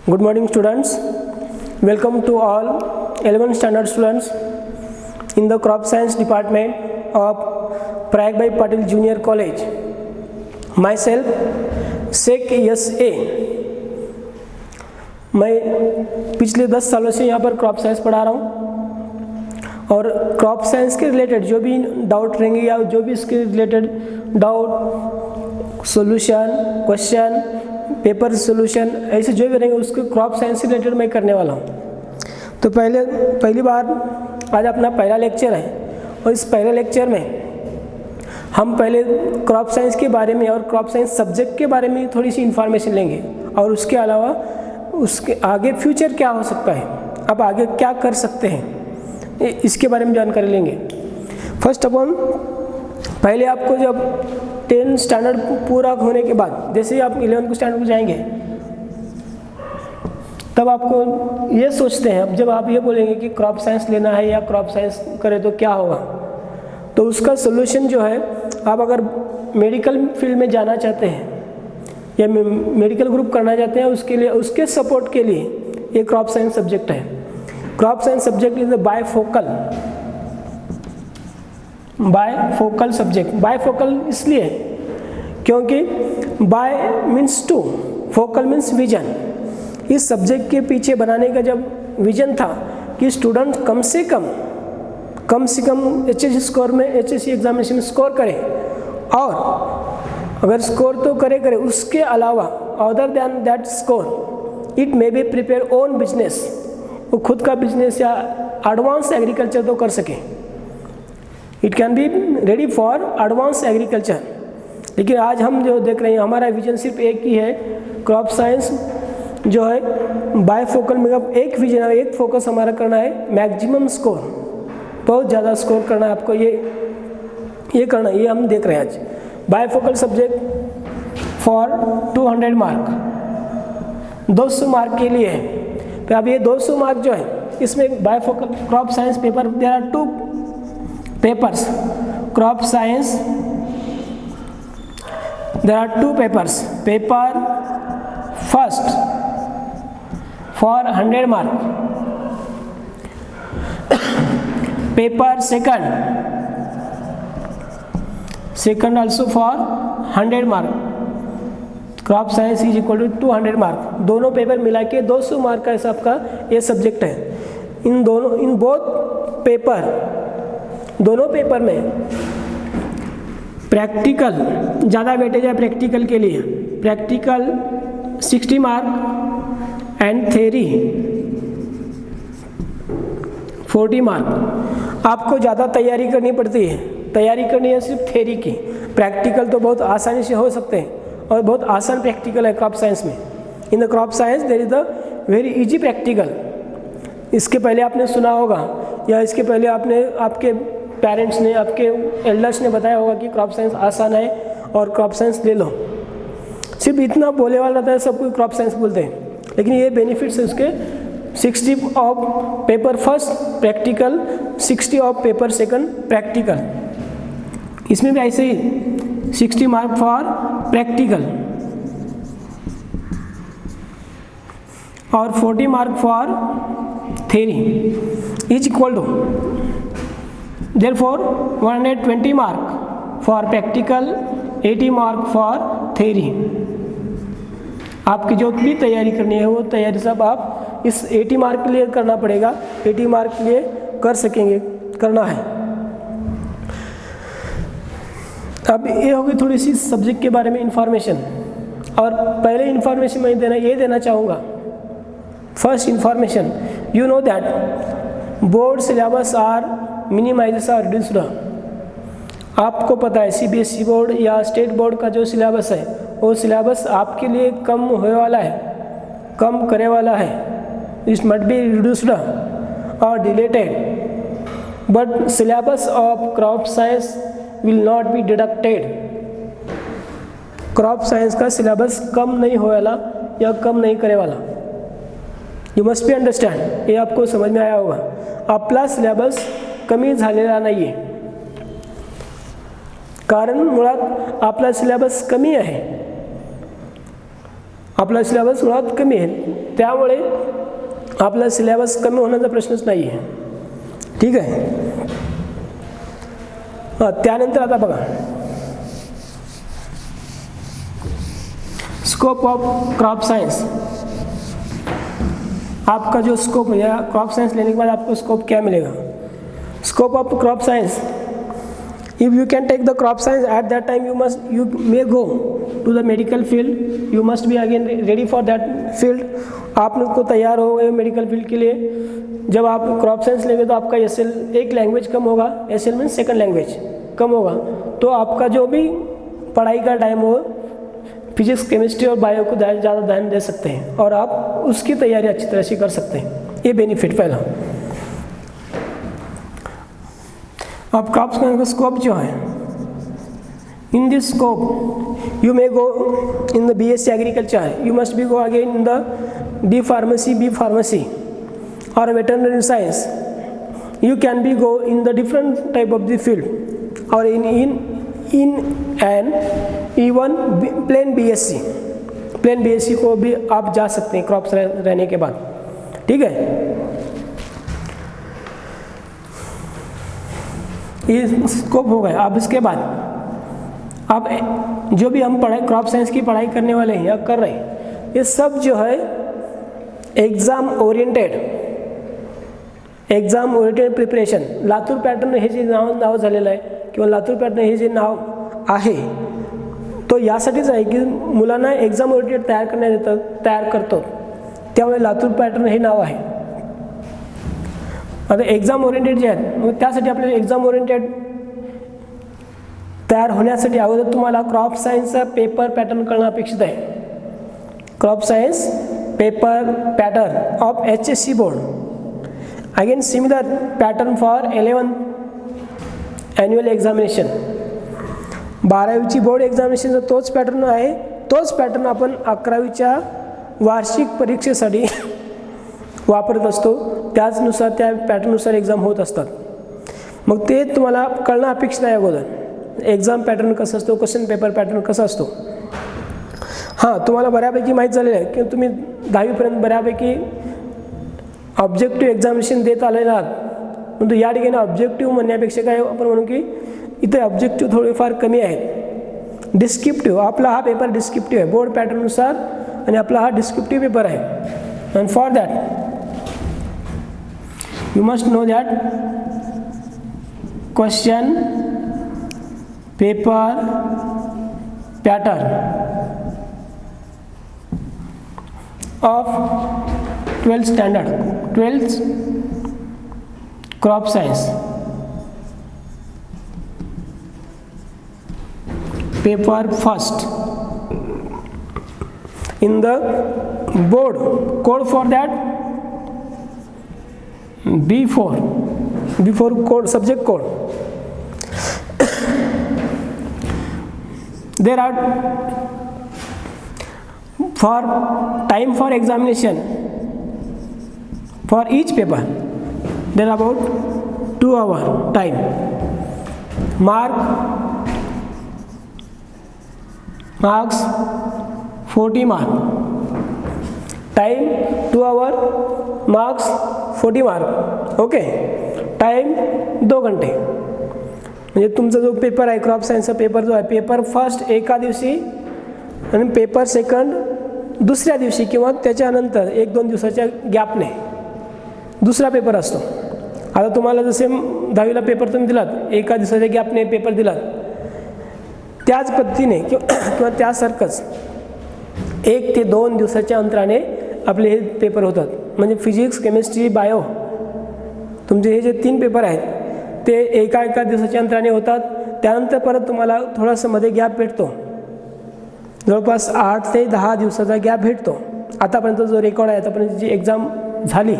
Good morning students. Welcome to all 11th standard students in the crop science department of Prayag Bhai Patil Junior College. Myself Sheikh S.A. मैं पिछले 10 सालों से यहाँ पर crop science पढ़ा रहा हूँ और क्रॉप साइंस के रिलेटेड जो भी डाउट रहेंगे या जो भी इसके related doubt solution question paper solution ऐसे जो भी रहेंगे उसके क्रॉप साइंस से रिलेटेड मैं करने वाला हूँ। तो पहली बार आज अपना पहला लेक्चर है और इस पहले लेक्चर में हम पहले क्रॉप साइंस के बारे में और क्रॉप साइंस सब्जेक्ट के बारे में थोड़ी सी इन्फॉर्मेशन लेंगे और उसके अलावा उसके आगे फ्यूचर क्या हो सकता है, आप आगे क्या कर सकते हैं, इसके बारे में जानकारी लेंगे। फर्स्ट ऑफ ऑल पहले आपको जब 10 स्टैंडर्ड पूरा होने के बाद जैसे ही आप 11 स्टैंडर्ड में जाएंगे तब आपको ये सोचते हैं, अब जब आप ये बोलेंगे कि क्रॉप साइंस लेना है या क्रॉप साइंस करें तो क्या होगा, तो उसका सोल्यूशन जो है आप अगर मेडिकल फील्ड में जाना चाहते हैं या मेडिकल ग्रुप करना चाहते हैं उसके लिए उसके सपोर्ट के लिए ये क्रॉप साइंस सब्जेक्ट है। Crop science subject is bifocal subject. Bifocal इसलिए क्योंकि bi means two, focal means vision. इस सब्जेक्ट के पीछे बनाने का जब विजन था कि स्टूडेंट कम से कम HSC स्कोर में HSC एग्जामिनेशन में स्कोर करें और अगर स्कोर तो करे उसके अलावा other than that score it may be prepare own business, वो खुद का बिजनेस या एडवांस एग्रीकल्चर तो कर सके। It can be ready for advance agriculture. लेकिन आज हम जो देख रहे हैं हमारा विजन सिर्फ एक ही है, क्रॉप साइंस जो है बायफोकल में अब एक विजन है, एक फोकस हमारा करना है मैक्सिमम स्कोर, बहुत ज़्यादा स्कोर करना है आपको, ये करना है, ये हम देख रहे हैं आज। Bifocal subject for 200 mark, 200 mark के लिए है। तो अब ये 200 मार्क जो है इसमें bifocal crop science paper there are 2 papers. Crop science there are 2 papers. Paper first for 100 mark, paper second also for 100 mark. Crop science is equal to 200 mark, दोनों पेपर मिला के 200 मार्क का ऐसा आपका ये सब्जेक्ट है। इन दोनों पेपर में प्रैक्टिकल ज़्यादा वेटेज है प्रैक्टिकल के लिए, practical 60 mark and theory 40 mark. आपको ज़्यादा तैयारी करनी पड़ती है, तैयारी करनी है सिर्फ थ्योरी की, प्रैक्टिकल तो बहुत आसानी से हो सकते हैं और बहुत आसान प्रैक्टिकल है क्रॉप साइंस में। In the crop science there is the very easy practical. इसके पहले आपने सुना होगा या इसके पहले आपके पेरेंट्स ने आपके एल्डर्स ने बताया होगा कि क्रॉप साइंस आसान है और क्रॉप साइंस ले लो। सिर्फ इतना बोले वाला रहता है, सब कोई क्रॉप साइंस बोलते हैं, लेकिन ये बेनिफिट्स है उसके 60 of paper first practical, 60 of paper second practical. इसमें भी ऐसे ही 60 मार्क फॉर प्रैक्टिकल और 40 mark for theory is equal to therefore 120 mark for practical, 80 mark for theory। आपकी जो भी तैयारी करनी है वो तैयारी सब आप इस 80 मार्क के लिए करना पड़ेगा, 80 मार्क के लिए कर सकेंगे, करना है। अब ये होगी थोड़ी सी सब्जेक्ट के बारे में इंफॉर्मेशन और पहले इंफॉर्मेशन मैं देना चाहूँगा। First information, you know that board syllabus are minimize और रिड्यूस्ड। आपको पता है CBSE बोर्ड या स्टेट बोर्ड का जो सिलेबस है वो सिलेबस आपके लिए कम होने वाला है, कम करे वाला है। इट मस्ट बी रिड्यूस्ड और deleted, but syllabus of crop science will not be deducted. Crop science का सिलेबस कम नहीं होने वाला या कम नहीं करे वाला। यू मस्ट बी अंडरस्टैंड, ये आपको समझ में आया होगा। आपला सिलेबस कमी झालेला नाही आहे, कारण मुळात आपला सिलेबस कमी आहे आपला सिलेबस मुळात कमी आहे, त्यामुळे आपला सिलेबस कमी होण्याचा प्रश्नच नाही आहे. ठीक आहे. त्यानंतर आता बघा, स्कोप ऑफ क्रॉप साइंस. आपका जो स्कोप है, या क्रॉप साइंस लेने के बाद आपको स्कोप क्या मिलेगा? Scope of crop science, if you can take the crop science, at that time you may go to the medical field, you must be again ready for that field. आप लोग को तैयार हो गए मेडिकल फील्ड के लिए. जब आप क्रॉप साइंस लेंगे तो आपका एसएल एक लैंग्वेज कम होगा, एसएल मीन्स सेकंड लैंग्वेज कम होगा, तो आपका जो भी पढ़ाई का टाइम हो फिजिक्स, केमिस्ट्री और बायो को ज़्यादा ध्यान दे सकते हैं और आप उसकी तैयारी अच्छी तरह से कर सकते हैं. ये बेनिफिट पहला. अब क्रॉप साइंस का स्कोप जो है, in this scope you may go in the BSc agriculture, you must be go again in the D pharmacy, B pharmacy or veterinary science. You can be go in the different type of the field or in an even plain BSc को भी आप जा सकते हैं crops रहने के बाद. ठीक है. ये स्कोप हो गया. अब इसके बाद अब जो भी हम पढ़ाई क्रॉप साइंस की पढ़ाई करने वाले हैं या कर रहे हैं, ये सब जो है exam oriented preparation. Latur pattern हे जे नाव झालेलं आहे किंवा लातूर पॅटर्न हे जे नाव आहे, तो यासाठीच आहे की मुलांना एक्झाम ओरिएंटेड तयार करतो, त्यामुळे लातूर पॅटर्न हे नाव आहे. आता एक्झाम ओरिएंटेड जे आहेत, मग त्यासाठी आपल्याला एक्झाम ओरिएंटेड तयार होण्यासाठी अगोदर तुम्हाला क्रॉप सायन्सचा पेपर पॅटर्न कळणं अपेक्षित आहे. Crop science paper pattern of HSC board. Again similar pattern for 11th annual examination. 12वीची बोर्ड एक्झामिनेशनचा तोच पॅटर्न आहे. तोच पॅटर्न आपण 11वीच्या वार्षिक परीक्षेसाठी वापरत असतो. त्याचनुसार त्या पॅटर्ननुसार एक्झाम होत असतात. मग ते तुम्हाला कळणं अपेक्षित आहे अगोदर. एक्झाम पॅटर्न कसं असतो, क्वेश्चन पेपर पॅटर्न कसा असतो. हां, तुम्हाला बऱ्यापैकी माहीत झालेलं आहे की तुम्ही 10वीपर्यंत बऱ्यापैकी ऑब्जेक्टिव्ह एक्झामिनेशन देत आलेला आहात. परंतु या ठिकाणी ऑब्जेक्टिव्ह म्हणण्यापेक्षा काय आपण म्हणू की इथे ऑब्जेक्टिव्ह थोडेफार कमी आहेत. डिस्क्रिप्टिव्ह, आपला हा पेपर डिस्क्रिप्टिव्ह आहे बोर्ड पॅटर्ननुसार, आणि आपला हा डिस्क्रिप्टिव्ह पेपर आहे. And for that you must know that question paper pattern of 12th standard, 12th crop science paper first in the board code for that before code, subject code. There are for time for examination for each paper there are about 2 hour time. Marks 40 mark. Time 2 hour, marks 40 mark. Okay. Time 2 घंटे. म्हणजे तुमचा जो paper आहे crop सायन्सचा paper जो आहे, paper first एका दिवशी आणि पेपर सेकंड दुसऱ्या दिवशी किंवा त्याच्यानंतर 1-2 दिवसाच्या गॅपने दुसरा पेपर असतो. आता तुम्हाला जसे 10वीला पेपर तुम्ही दिलात, एका दिवसाच्या गॅपने पेपर दिलात, त्याच पद्धतीने किंवा त्यासारखंच 1 ते 2 दिवसाच्या अंतराने आपले हे पेपर होतात. म्हणजे फिजिक्स, केमिस्ट्री, बायो, तुमचे हे जे 3 पेपर आहेत ते एका दिवसाच्या अंतराने होतात. त्यानंतर परत तुम्हाला थोडासा मध्ये गॅप भेटतो, जवळपास 8 ते 10 दिवसाचा गॅप भेटतो. आतापर्यंत जो रेकॉर्ड आहे, आतापर्यंत जी एक्झाम झाली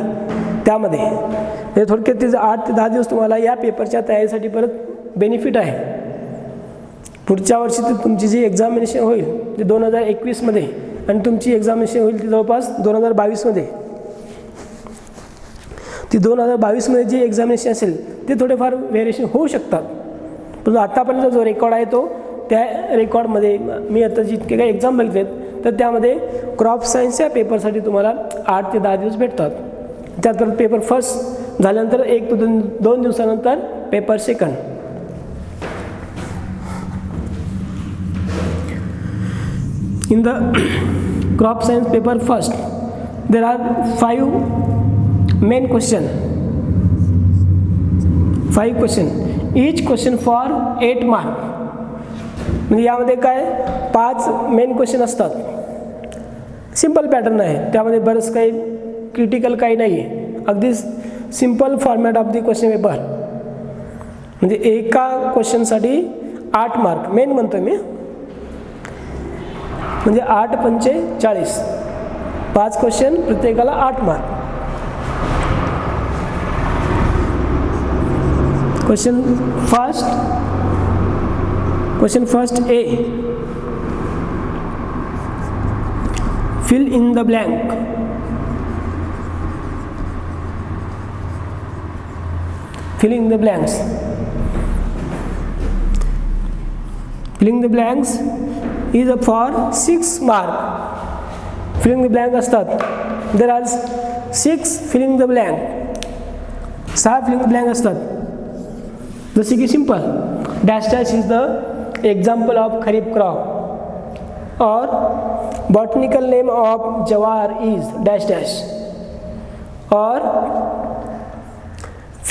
त्यामध्ये म्हणजे थोडक्यात ते 8 ते 10 दिवस तुम्हाला या पेपरच्या तयारीसाठी परत बेनिफिट आहे. पुढच्या वर्षी तर तुमची जी एक्झामिनेशन होईल ते 2021मध्ये आणि तुमची एक्झामिनेशन होईल ती जवळपास 2022मध्ये. ती 2022मध्ये जी एक्झामिनेशन असेल ते थोडेफार व्हेरिएशन होऊ शकतात. परंतु आतापर्यंत जो रेकॉर्ड आहे तो त्या रेकॉर्डमध्ये मी आता जितके काही एक्झाम बघितलेत तर त्यामध्ये क्रॉप सायन्सच्या पेपरसाठी तुम्हाला 8 ते 10 दिवस भेटतात. त्यात पेपर फर्स्ट झाल्यानंतर 1 ते 2 दिवसानंतर paper second. In the crop science paper first, there are 5 main question. 5 question. Each question for 8 mark. म्हणजे यामध्ये काय 5 मेन क्वेश्चन असतात. सिंपल पॅटर्न आहे, त्यामध्ये बरंच काही क्रिटिकल काही नाही आहे. अगदी simple format of the question paper. म्हणजे एका क्वेश्चनसाठी 8 मार्क मेन म्हणतो मी. म्हणजे 8 पंचे 40, 5 क्वेश्चन प्रत्येकाला 8 mark. Question first A. Fill in the blank. Filling the blanks. Filling the blanks is for 6 mark. Filling the blank असतात. There are 6 filling the blank. 6 filling the blank असतात. जसे की simple dash dash is the example of kharif crop, or botanical name of jawar is dash dash, or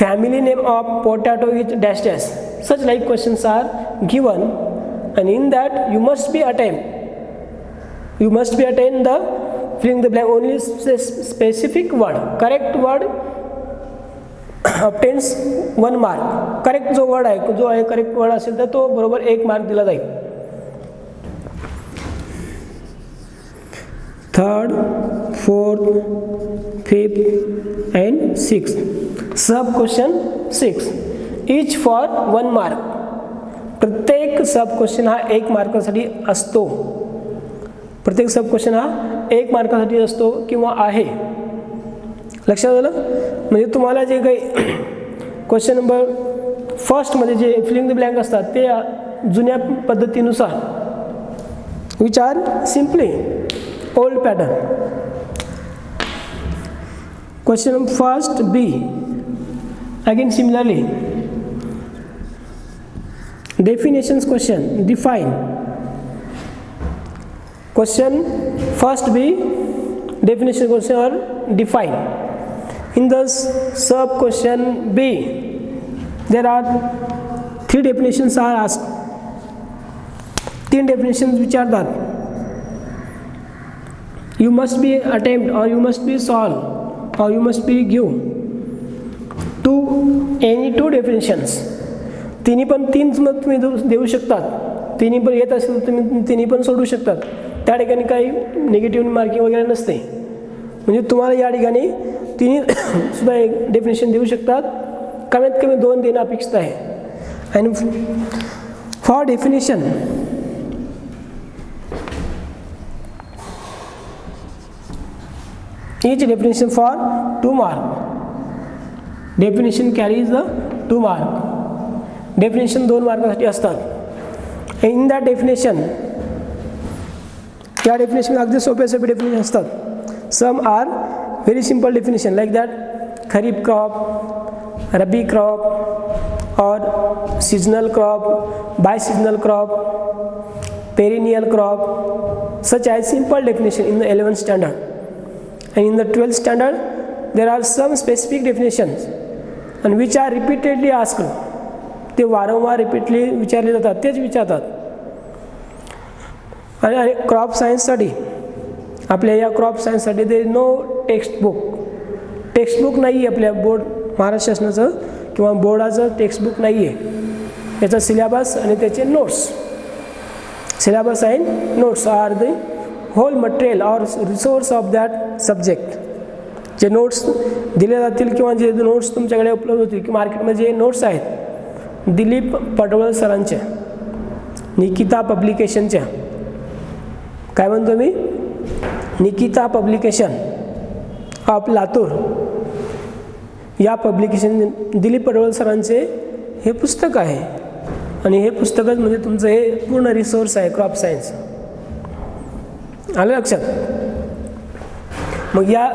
family name of potato is dash dash. Such like questions are given, and in that you must be attain the filling the blank only specific word. Correct word obtains 1 mark. Correct जो word आहे, जो आहे correct word असेल तर तो बरोबर 1 mark दिला जाईल. Third, fourth, fifth and sixth. सब क्वेश्चन 6 इच फॉर 1 मार्क. प्रत्येक सब क्वेश्चन हा 1 मार्कासाठी असतो. प्रत्येक सब क्वेश्चन हा 1 मार्कासाठी असतो किंवा आहे. लक्षात आलं? म्हणजे तुम्हाला जे काही क्वेश्चन नंबर फर्स्टमध्ये जे फिलिंग द ब्लँक असतात ते जुन्या पद्धतीनुसार which are simply old pattern. Question number first B. अगेन सिमिलरली definitions question. Define. Question first B, definition question or define. In the sub question B, there are 3 definitions are asked. 3 definitions which are that you must be attempt, or you must be solve, or you must be give to any 2 definitions. तिन्ही पण 3 मत तुम्ही देऊ शकतात. तिन्ही पण येत असेल तर तुम्ही तिन्ही पण सोडू शकतात. त्या ठिकाणी काही निगेटिव्ह मार्किंग वगैरे नसते. म्हणजे तुम्हाला या ठिकाणी तिन्ही सुद्धा एक डेफिनेशन देऊ शकतात. कमीत कमी 2 देणं अपेक्षित आहे. आणि for definition each definition for 2 mark. Definition carries the 2 mark. Definition 2 मार्कासाठी असतात. इन दॅट डेफिनेशन, या डेफिनेशन अगदी सोपे डेफिनेशन असतात. Some are very simple definition like that kharif crop, rabi crop, और seasonal crop, biseasonal crop, perennial crop. Such as simple definition in the 11th standard. And in the 12th standard there are some specific definitions and which are repeatedly asked. ते वारंवार repeatedly विचारले जातात, तेच विचारतात. आणि crop सायन्ससाठी आपल्या या क्रॉप सायन्ससाठी देर इज नो टेक्स्टबुक नाही आहे. आपल्या बोर्ड महाराष्ट्र शासनाचं किंवा बोर्डाचं टेक्स्टबुक नाही आहे. त्याचा सिलेबस आणि त्याचे notes, syllabus and notes are the whole material और रिसोर्स ऑफ दॅट सब्जेक्ट. जे नोट्स दिले जातील किंवा जे नोट्स तुमच्याकडे उपलब्ध होतील किंवा मार्केटमध्ये जे नोट्स आहेत दिलीप पटवळ सरांच्या, निकिता पब्लिकेशनच्या, काय म्हणतो मी, निकिता पब्लिकेशन ऑफ लातूर, या पब्लिकेशन दिलीप पटवळ सरांचे हे पुस्तक आहे. आणि हे पुस्तकच म्हणजे तुमचं हे पूर्ण रिसोर्स आहे क्रॉप सायन्स. आलं लक्षात. मग या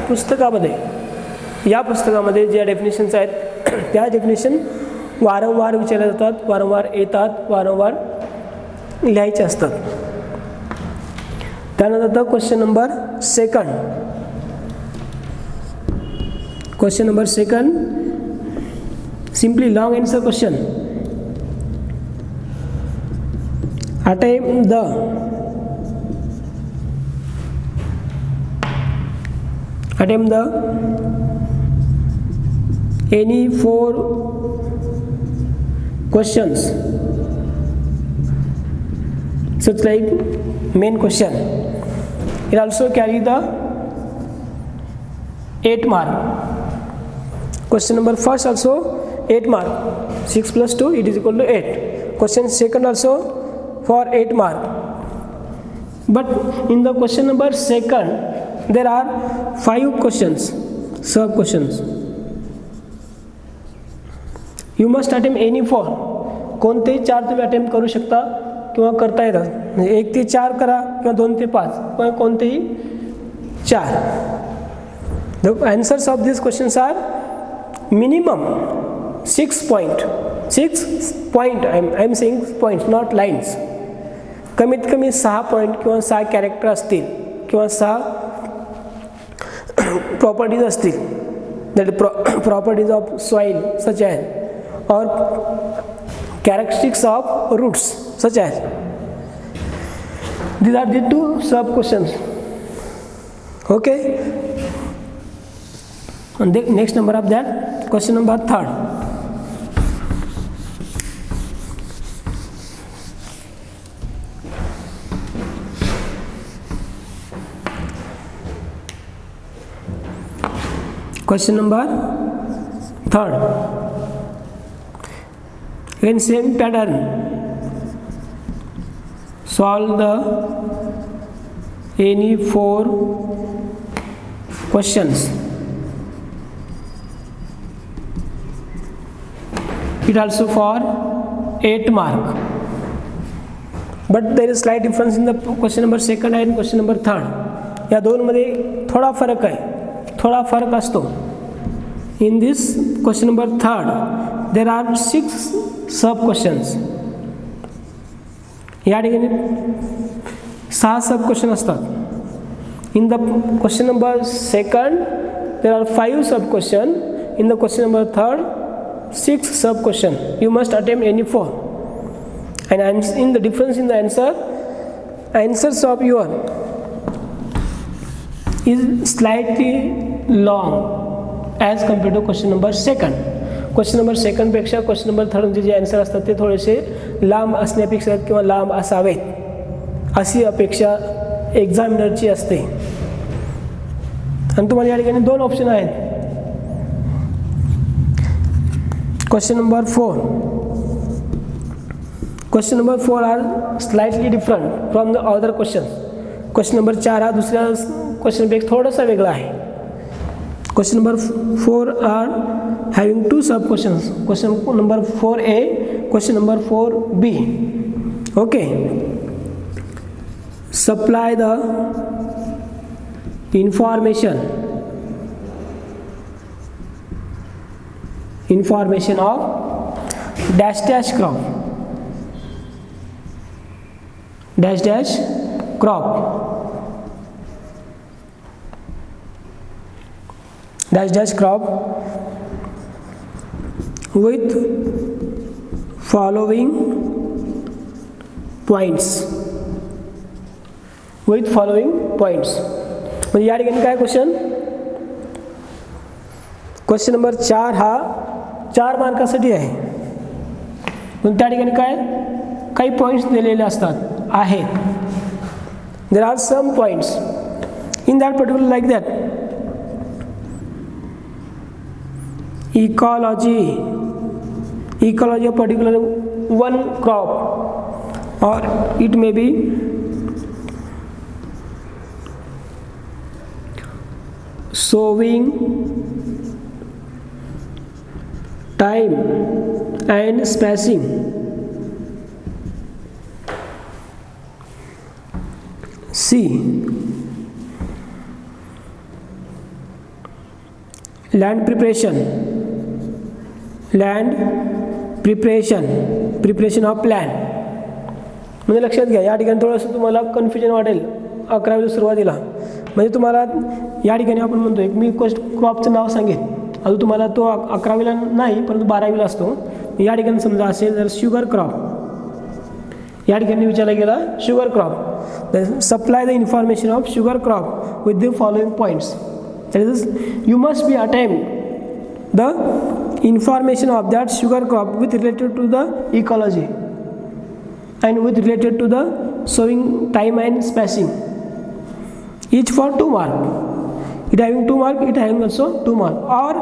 पुस्तकामध्ये ज्या डेफिनेशन्स आहेत त्या डेफिनेशन वारंवार विचारल्या जातात, वारंवार येतात, वारंवार लिहायचे असतात. त्यानंतर question number second, simply long answer question. Attempt the any 4 questions such like main question. It also carry the 8 mark. Question number first also 8 mark. 6 plus 2 it is equal to 8. Question second also for 8 mark. But in the question number second there are 5 questions, sub questions. You must attempt any 4. कोणतेही 4 तुम्ही attempt करू शकता किंवा करता येतात. म्हणजे 1 ते 4 करा किंवा 2 ते 5 किंवा कोणतेही 4. The answers of these questions are minimum 6 point. I am saying points, not lines. कमीत कमी 6 पॉईंट किंवा 6 कॅरेक्टर असतील किंवा 6 प्रॉपर्टीज असतील. That properties of soil such as और characteristics of roots such as. These are the 2 sub questions. Okay, and the next number of that question number 3rd. Question number 3rd. In same pattern, solve the any 4 questions. It also for 8 mark. But there is slight difference in the question number 2nd and question number 3rd. या दोनमध्ये थोडा फरक आहे, थोडा फरक असतो. In this question number 3rd there are 6 sub questions. या ठिकाणी 6 सब क्वेश्चन असतात. In the question number 2nd there are 5 sub question. In the question number 3rd 6 sub question. You must attempt any 4. And in the difference in the answers of your is slightly long as compared to question number 2nd. Question number 2nd पेक्षा question number 3rd जे answer असतात ते थोडेसे लांब असण्यापेक्षा किंवा लांब असावेत अशी अपेक्षा एक्झामिनरची असते. आणि तुम्हाला या ठिकाणी 2 ऑप्शन आहेत. Question number 4 are slightly different from the other question. Question number 4 हा दुसऱ्या क्वेश्चनपेक्षा थोडासा वेगळा आहे. Question number 4 are having 2 sub questions. Question number 4A, question number 4B. Okay. Supply the information of dash crop. Dash crop. Dash crop with following points. म्हणजे या ठिकाणी काय question number 4 हा 4 मार्कासाठी आहे. पण त्या ठिकाणी काही पॉईंट्स दिलेले आहेत. There are some points in that particular like that. Ecology of particular one crop, or it may be sowing time and spacing. C. Land preparation. Land preparation. Preparation of land. म्हणजे लक्षात घ्या, या ठिकाणी थोडंसं तुम्हाला confusion वाटेल 11वीला सुरुवातीला. म्हणजे तुम्हाला या ठिकाणी आपण म्हणतो एक मी क्रॉपचं नाव सांगेन, अजून तुम्हाला तो 11वीला नाही परंतु 12वीला असतो. या ठिकाणी समजा असेल जर शुगर क्रॉप, या ठिकाणी विचारला गेला sugar crop, supply the information of sugar crop with the following points. That is, you must be attempt the information of that sugar crop with related to the ecology and with related to the sowing time and spacing. Each for 2 mark. It having 2 mark, it having also 2 mark. Or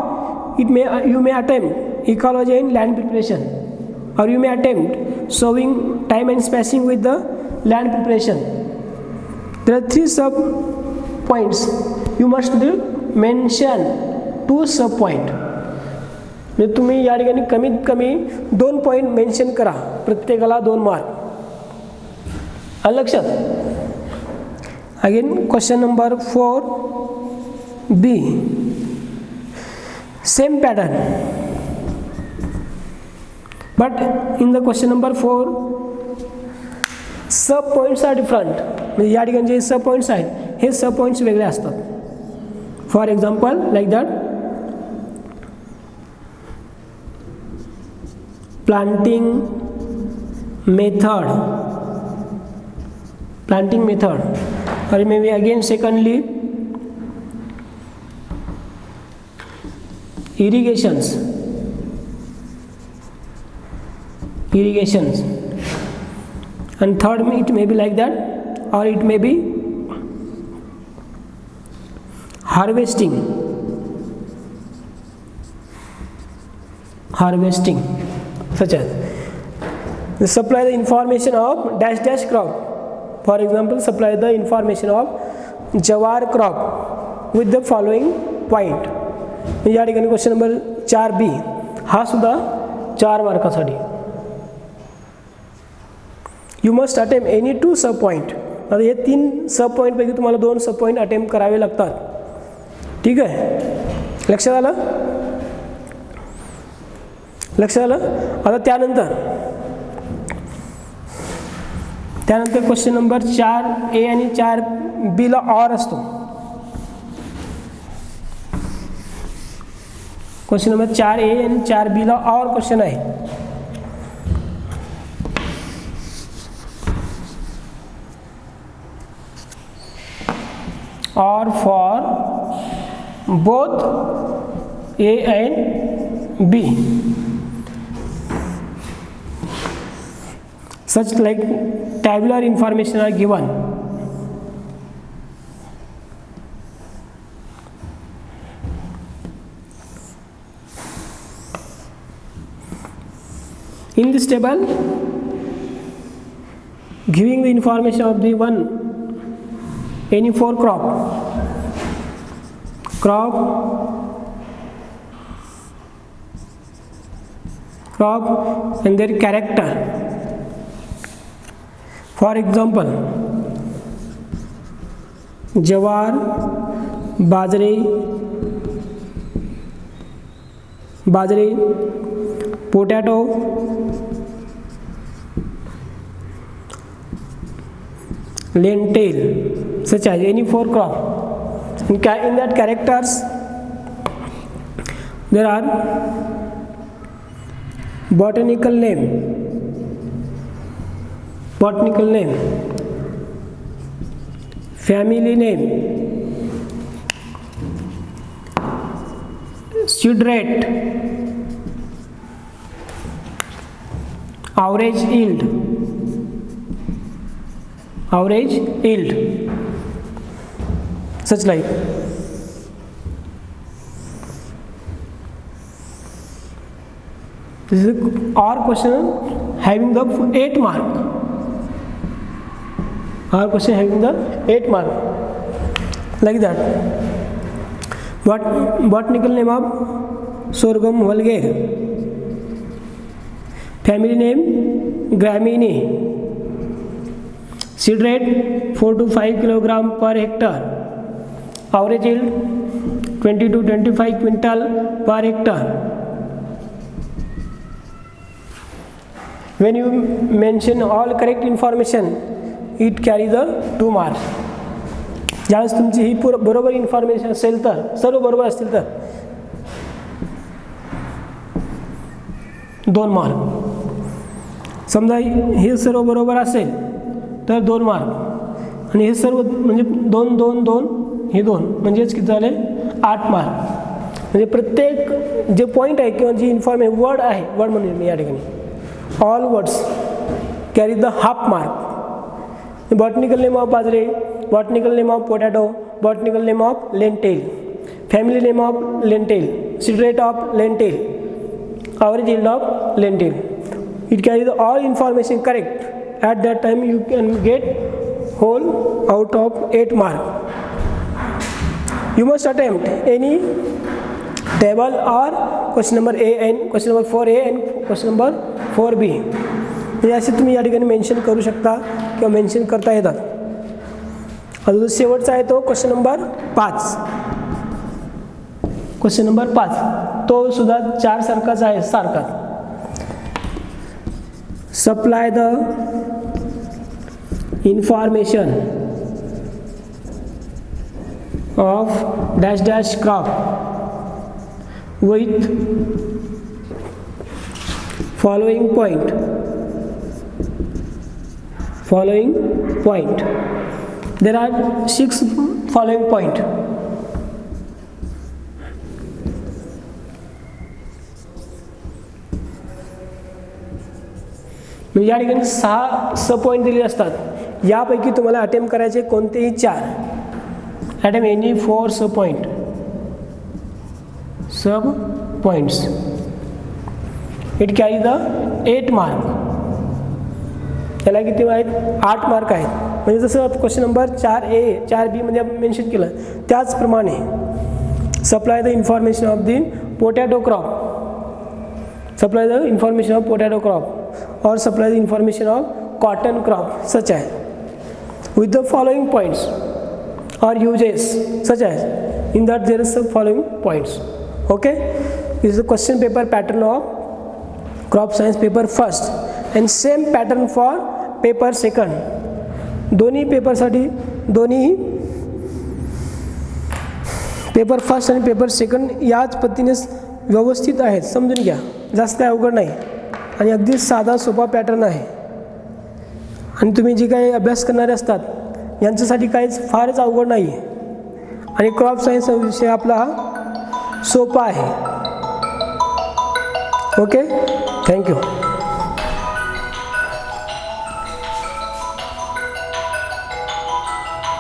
you may attempt ecology and land preparation, or you may attempt sowing time and spacing with the land preparation. There are 3 sub points. You must mention 2 सब point. म्हणजे तुम्ही या ठिकाणी कमीत कमी 2 point mention करा, प्रत्येकाला 2 mark. लक्षात. Again question number 4B. Same pattern, but in the question number 4 सब पॉईंट्स आर डिफरंट. म्हणजे या ठिकाणी जे सब पॉईंट्स आहेत हे सब पॉईंट्स वेगळे असतात. For example, like that, planting method, or maybe again secondly irrigations, and third it may be like that, or it may be harvesting, such as supply the information of dash dash crop. For example, supply the information of jawar crop with the following point. या ठिकाणी question number 4B हा सुद्धा 4 मार्कासाठी. You must attempt any 2 सब point. आता हे 3 सब पॉईंटपैकी तुम्हाला 2 सब point attempt करावे लागतात. ठीक आहे, लक्षात आलं. आता त्यानंतर क्वेश्चन नंबर 4A आणि 4B ला ऑर असतो. क्वेश्चन नंबर 4A आणि 4B ला ऑर क्वेश्चन आहे. or for both A and B, such like tabular information are given. In this table, giving the information of the any 4 crop and their character. For example, jawar, bajre, potato, lentil, such as any 4 crop. In that characters there are botanical name, family name, seed rate, average yield, such like. This is our question having the 8 mark. Our question having the 8 mark, like that. Botanical name of sorghum vulgare, family name Gramineae, seed rate 4 to 5 kilogram per hectare, average yield 20 to 25 quintal per hectare. When you mention all correct information, it carry the 2 marks. ज्यावेळेस तुमची ही बरोबर information असेल तर, सर्व बरोबर असतील तर 2 mark. समजा हे सर्व बरोबर असेल तर 2 मार्क, आणि हे सर्व म्हणजे 2 2 2 हे 2 म्हणजेच किती झाले 8 मार्क. म्हणजे प्रत्येक जे पॉईंट आहे किंवा जी वर्ड आहे, वर्ड म्हणून मी या ठिकाणी all words carry the half mark. Botanical name of bajra, botanical name of potato, botanical name of lentil, family name of lentil, seed rate of lentil, average yield of lentil. It carries the all information correct. At that time you can get whole out of 8 mark. You must attempt any table or question number A and question number 4A and question number 4B. म्हणजे असे तुम्ही या ठिकाणी mention करू शकता किंवा mention करता येतात. अजून शेवटचा आहे तो क्वेश्चन नंबर 5. क्वेश्चन नंबर 5 तो सुद्धा 4 सारखाच आहे, सारखाच. Supply the information of dash dash crop with following point. There are 6 following point. या ठिकाणी 6 सब पॉईंट दिले असतात. यापैकी तुम्हाला अटेम्प्ट करायचे कोणतेही 4. अटेम्प्ट एनी 4 सब points. It carry the 8 mark. त्याला किती आहेत 8 मार्क आहेत. म्हणजे जसं क्वेश्चन नंबर 4A 4B मध्ये आपण मेन्शन केलं त्याचप्रमाणे supply the information of the potato crop, supply the information of potato crop or supply the information of cotton crop such as with the following points or uses such as in that there is some following points. Okay, this is the question paper pattern of crop science paper first and same pattern for paper second. दोन्ही पेपरसाठी दोन्ही paper first आणि paper second याच पद्धतीने व्यवस्थित आहेत. समजून घ्या, जास्त अवघड नाही आणि अगदी साधा सोपा पॅटर्न आहे. आणि तुम्ही जे काही अभ्यास करणारे असतात यांच्यासाठी काहीच फारच अवघड नाही आहे. आणि क्रॉप सायन्स विषय आपला सोपा आहे. Okay, thank you.